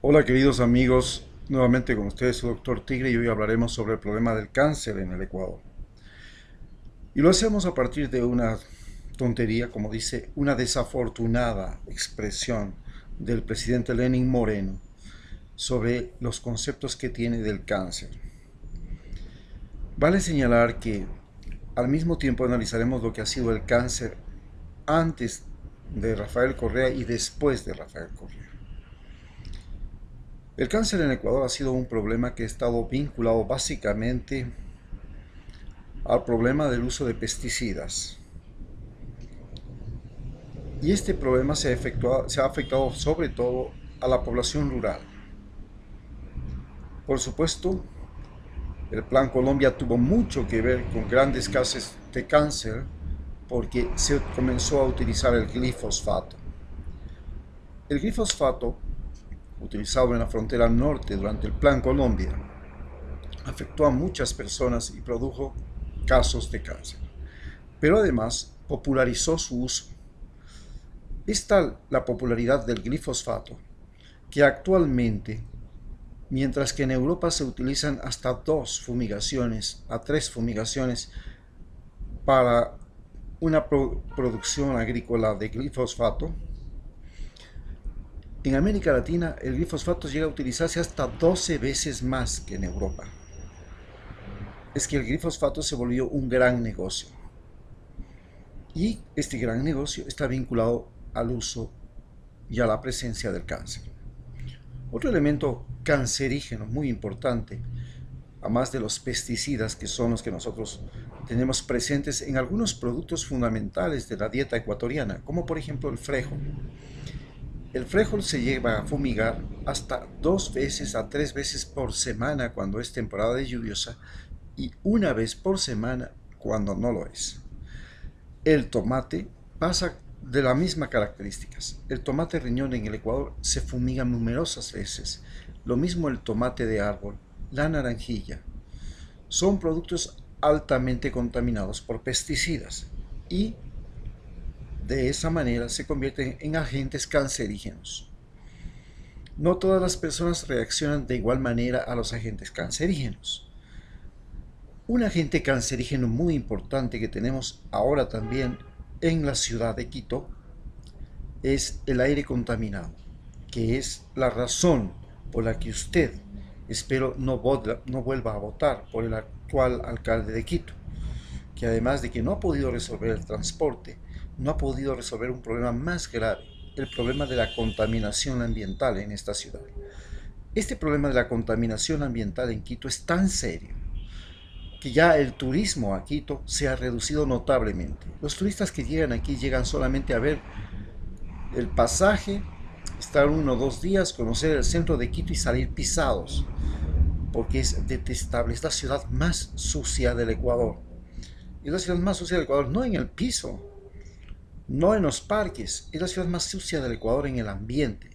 Hola queridos amigos, nuevamente con ustedes su doctor Tigre y hoy hablaremos sobre el problema del cáncer en el Ecuador. Y lo hacemos a partir de una tontería, como dice, una desafortunada expresión del presidente Lenín Moreno sobre los conceptos que tiene del cáncer. Vale señalar que al mismo tiempo analizaremos lo que ha sido el cáncer antes de Rafael Correa y después de Rafael Correa. El cáncer en Ecuador ha sido un problema que ha estado vinculado básicamente al problema del uso de pesticidas. Y este problema se ha afectado sobre todo a la población rural. Por supuesto, el Plan Colombia tuvo mucho que ver con grandes casos de cáncer porque se comenzó a utilizar el glifosfato. El glifosfato, utilizado en la frontera norte durante el Plan Colombia, afectó a muchas personas y produjo casos de cáncer. Pero además popularizó su uso. Es tal la popularidad del glifosfato que actualmente, mientras que en Europa se utilizan hasta 2 fumigaciones a 3 fumigaciones para una producción agrícola de glifosfato, en América Latina el glifosfato llega a utilizarse hasta 12 veces más que en Europa. Es que el glifosfato se volvió un gran negocio. Y este gran negocio está vinculado al uso y a la presencia del cáncer. Otro elemento cancerígeno muy importante, además de los pesticidas que son los que nosotros tenemos presentes en algunos productos fundamentales de la dieta ecuatoriana, como por ejemplo el frijol. El frijol se lleva a fumigar hasta 2 veces a 3 veces por semana cuando es temporada de lluviosa y una vez por semana cuando no lo es. El tomate pasa de las mismas características. El tomate riñón en el Ecuador se fumiga numerosas veces. Lo mismo el tomate de árbol, la naranjilla. Son productos altamente contaminados por pesticidas y de esa manera se convierten en agentes cancerígenos. No todas las personas reaccionan de igual manera a los agentes cancerígenos. Un agente cancerígeno muy importante que tenemos ahora también en la ciudad de Quito es el aire contaminado, que es la razón por la que usted, espero, no vuelva a votar por el actual alcalde de Quito, que además de que no ha podido resolver el transporte, no ha podido resolver un problema más grave, el problema de la contaminación ambiental en esta ciudad. Este problema de la contaminación ambiental en Quito es tan serio que ya el turismo a Quito se ha reducido notablemente. Los turistas que llegan aquí llegan solamente a ver el pasaje, estar 1 o 2 días, conocer el centro de Quito y salir pisados, porque es detestable. Es la ciudad más sucia del Ecuador. Es la ciudad más sucia del Ecuador, no en el piso, no en los parques, es la ciudad más sucia del Ecuador en el ambiente.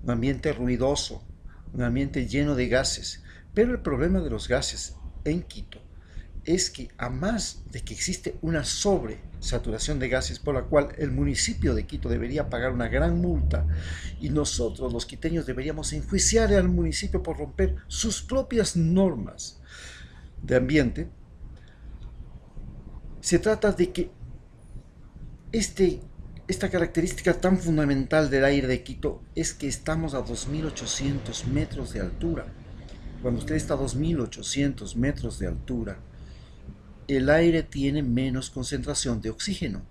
Un ambiente ruidoso, un ambiente lleno de gases. Pero el problema de los gases en Quito es que a más de que existe una sobresaturación de gases por la cual el municipio de Quito debería pagar una gran multa y nosotros los quiteños deberíamos enjuiciar al municipio por romper sus propias normas de ambiente, se trata de que esta característica tan fundamental del aire de Quito es que estamos a 2.800 metros de altura. Cuando usted está a 2.800 metros de altura, el aire tiene menos concentración de oxígeno.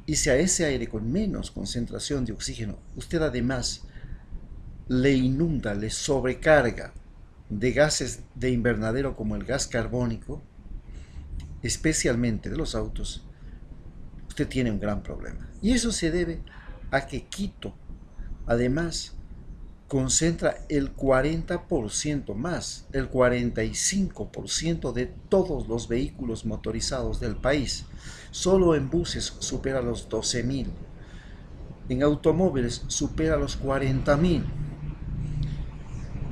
Y si a ese aire con menos concentración de oxígeno usted además le inunda, le sobrecarga de gases de invernadero como el gas carbónico, especialmente de los autos, usted tiene un gran problema. Y eso se debe a que Quito, además, concentra el 40% más, el 45% de todos los vehículos motorizados del país. Solo en buses supera los 12.000. En automóviles supera los 40.000.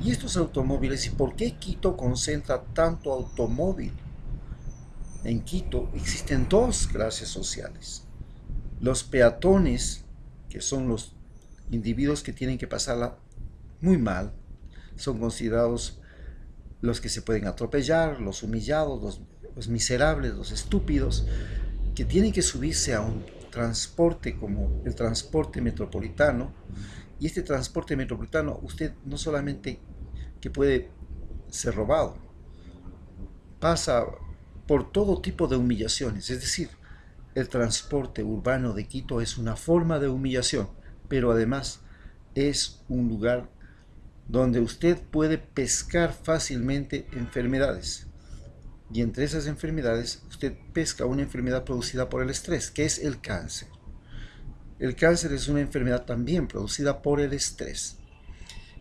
Y estos automóviles, ¿y por qué Quito concentra tanto automóvil? En Quito existen 2 clases sociales. Los peatones, que son los individuos que tienen que pasar muy mal. Son considerados los que se pueden atropellar, los humillados, los miserables, los estúpidos, que tienen que subirse a un transporte como el transporte metropolitano. Y este transporte metropolitano, usted no solamente que puede ser robado, pasa por todo tipo de humillaciones. Es decir, el transporte urbano de Quito es una forma de humillación, pero además es un lugar donde usted puede pescar fácilmente enfermedades. Y entre esas enfermedades, usted pesca una enfermedad producida por el estrés, que es el cáncer. El cáncer es una enfermedad también producida por el estrés.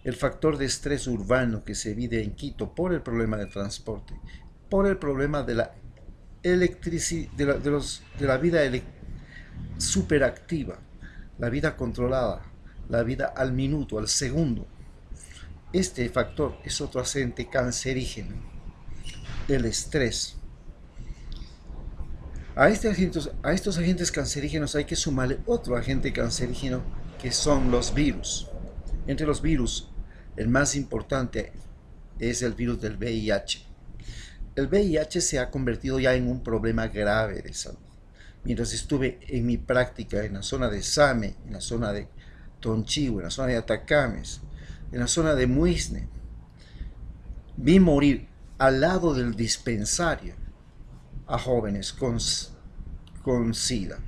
El factor de estrés urbano que se vive en Quito por el problema del transporte, por el problema de la de la vida superactiva, la vida controlada, la vida al minuto, al segundo. Este factor es otro agente cancerígeno, el estrés. A estos agentes cancerígenos hay que sumarle otro agente cancerígeno que son los virus. Entre los virus, el más importante es el virus del VIH. El VIH se ha convertido ya en un problema grave de salud. Mientras estuve en mi práctica en la zona de Same, en la zona de Tonchigo, en la zona de Atacames, en la zona de Muisne, vi morir al lado del dispensario a jóvenes con SIDA.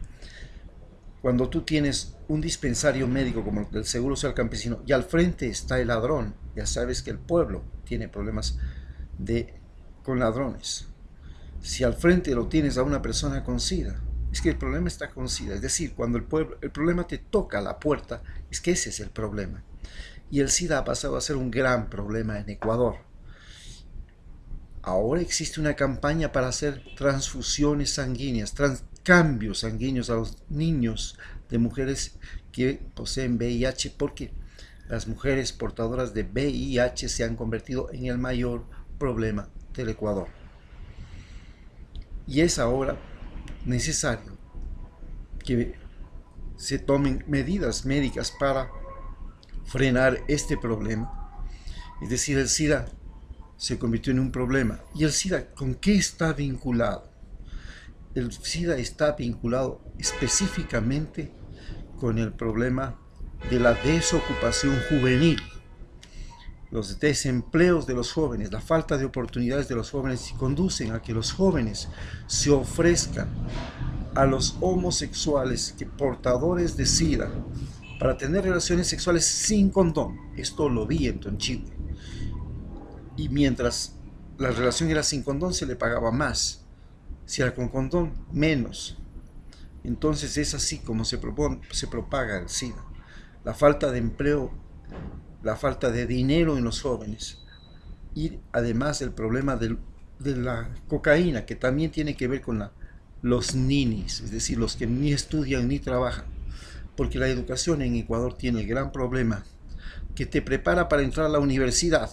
Cuando tú tienes un dispensario médico como el del Seguro Social Campesino y al frente está el ladrón, ya sabes que el pueblo tiene problemas con ladrones. Si al frente lo tienes a una persona con SIDA, es que el problema está con SIDA. Es decir, cuando el problema te toca la puerta, es que ese es el problema. Y el SIDA ha pasado a ser un gran problema en Ecuador. Ahora existe una campaña para hacer transfusiones sanguíneas, cambios sanguíneos a los niños de mujeres que poseen VIH, porque las mujeres portadoras de VIH se han convertido en el mayor problema del Ecuador. Y es ahora necesario que se tomen medidas médicas para frenar este problema. Es decir, el SIDA se convirtió en un problema. ¿Y el SIDA con qué está vinculado? El SIDA está vinculado específicamente con el problema de la desocupación juvenil, los desempleos de los jóvenes, la falta de oportunidades de los jóvenes conducen a que los jóvenes se ofrezcan a los homosexuales portadores de SIDA para tener relaciones sexuales sin condón. Esto lo vi en Tonchigo. Y mientras la relación era sin condón, se le pagaba más. Si era con condón, menos. Entonces es así como se propaga el SIDA. La falta de empleo, la falta de dinero en los jóvenes. Y además el problema de la cocaína, que también tiene que ver con los ninis, es decir, los que ni estudian ni trabajan. Porque la educación en Ecuador tiene el gran problema que te prepara para entrar a la universidad.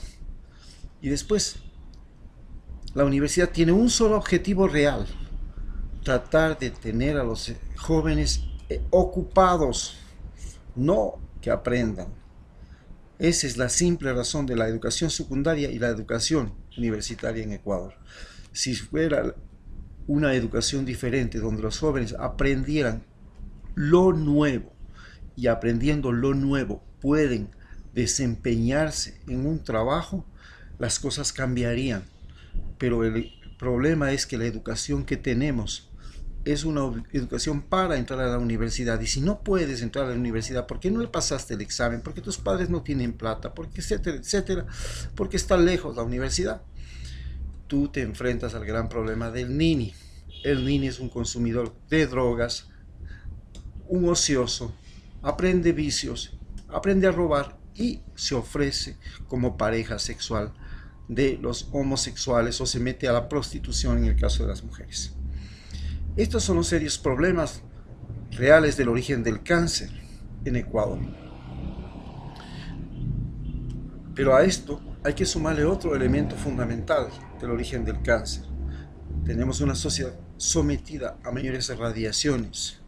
Y después, la universidad tiene un solo objetivo real: tratar de tener a los jóvenes ocupados, no que aprendan. Esa es la simple razón de la educación secundaria y la educación universitaria en Ecuador. Si fuera una educación diferente, donde los jóvenes aprendieran lo nuevo, y aprendiendo lo nuevo pueden desempeñarse en un trabajo, las cosas cambiarían. Pero el problema es que la educación que tenemos es una educación para entrar a la universidad. Y si no puedes entrar a la universidad, ¿por qué no le pasaste el examen? Porque tus padres no tienen plata, porque etcétera, etcétera, porque está lejos la universidad. Tú te enfrentas al gran problema del nini. El nini es un consumidor de drogas, un ocioso, aprende vicios, aprende a robar y se ofrece como pareja sexual de los homosexuales o se mete a la prostitución en el caso de las mujeres. Estos son los serios problemas reales del origen del cáncer en Ecuador. Pero a esto hay que sumarle otro elemento fundamental del origen del cáncer. Tenemos una sociedad sometida a mayores radiaciones.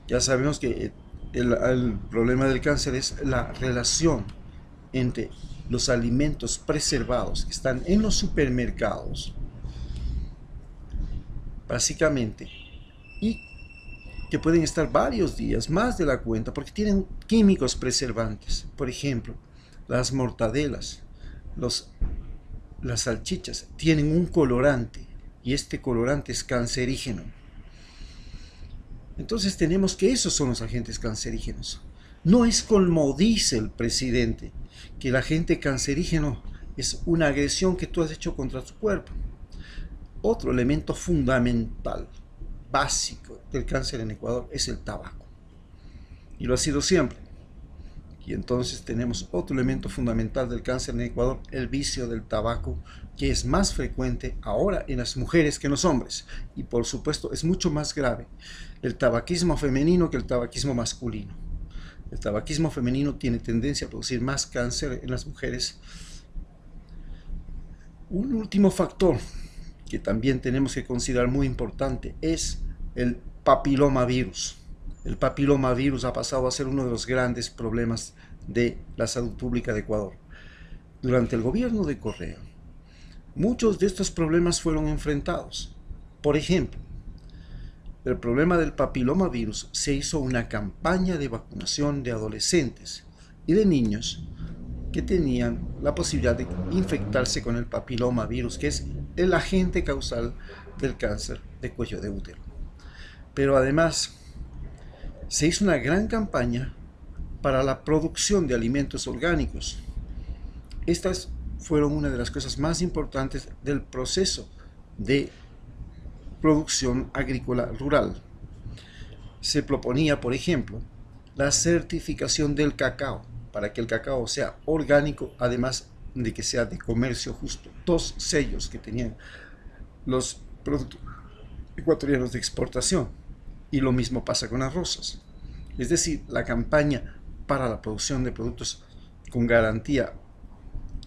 Ya sabemos que el problema del cáncer es la relación entre los alimentos preservados que están en los supermercados, básicamente, y que pueden estar varios días, más de la cuenta, porque tienen químicos preservantes. Por ejemplo, las mortadelas, las salchichas tienen un colorante, y este colorante es cancerígeno. Entonces tenemos que esos son los agentes cancerígenos. No es como dice el presidente, que el agente cancerígeno es una agresión que tú has hecho contra tu cuerpo. Otro elemento fundamental, básico del cáncer en Ecuador es el tabaco. Y lo ha sido siempre. Y entonces tenemos otro elemento fundamental del cáncer en Ecuador, el vicio del tabaco, que es más frecuente ahora en las mujeres que en los hombres. Y por supuesto es mucho más grave el tabaquismo femenino que el tabaquismo masculino. El tabaquismo femenino tiene tendencia a producir más cáncer en las mujeres. Un último factor que también tenemos que considerar muy importante es el papilomavirus. El papilomavirus ha pasado a ser uno de los grandes problemas de la salud pública de Ecuador. Durante el gobierno de Correa, muchos de estos problemas fueron enfrentados. Por ejemplo, el problema del papilomavirus, se hizo una campaña de vacunación de adolescentes y de niños que tenían la posibilidad de infectarse con el papilomavirus, que es el agente causal del cáncer de cuello de útero. Pero además, se hizo una gran campaña para la producción de alimentos orgánicos. Estas fueron una de las cosas más importantes del proceso de producción agrícola rural. Se proponía, por ejemplo, la certificación del cacao, para que el cacao sea orgánico, además de que sea de comercio justo. 2 sellos que tenían los productos ecuatorianos de exportación. Y lo mismo pasa con las rosas. Es decir, la campaña para la producción de productos con garantía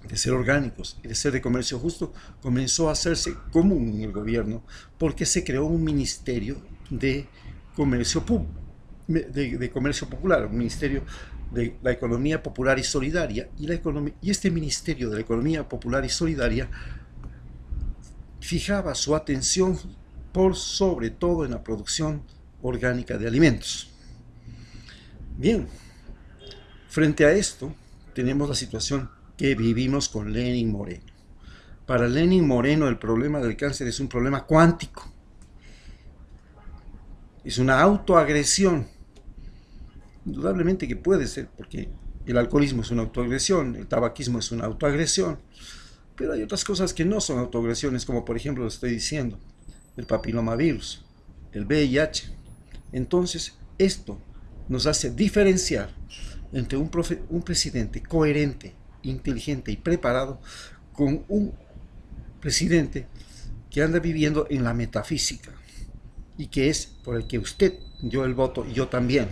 de ser orgánicos y de ser de comercio justo comenzó a hacerse común en el gobierno, porque se creó un ministerio de comercio popular, un ministerio de la economía popular y solidaria, y este ministerio de la economía popular y solidaria fijaba su atención por sobre todo en la producción orgánica de alimentos. Bien, frente a esto tenemos la situación que vivimos con Lenin Moreno. Para Lenin Moreno el problema del cáncer es un problema cuántico. Es una autoagresión. Indudablemente que puede ser, porque el alcoholismo es una autoagresión, el tabaquismo es una autoagresión, pero hay otras cosas que no son autoagresiones, como por ejemplo lo estoy diciendo, el papilomavirus, el VIH. Entonces, esto nos hace diferenciar entre un presidente coherente, inteligente y preparado con un presidente que anda viviendo en la metafísica y que es por el que usted dio el voto y yo también.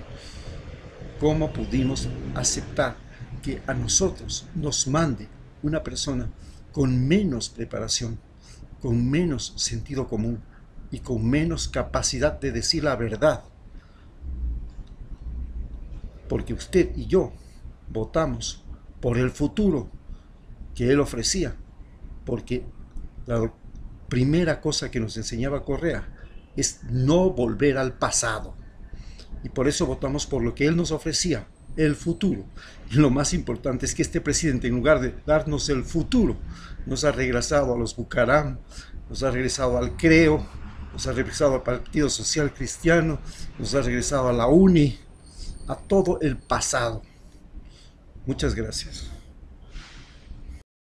¿Cómo pudimos aceptar que a nosotros nos mande una persona con menos preparación, con menos sentido común y con menos capacidad de decir la verdad? Porque usted y yo votamos por el futuro que él ofrecía, porque la primera cosa que nos enseñaba Correa es no volver al pasado, y por eso votamos por lo que él nos ofrecía, el futuro. Y lo más importante es que este presidente, en lugar de darnos el futuro, nos ha regresado a los Bucaram, nos ha regresado al Creo, nos ha regresado al Partido Social Cristiano, nos ha regresado a la UNI, a todo el pasado. Muchas gracias.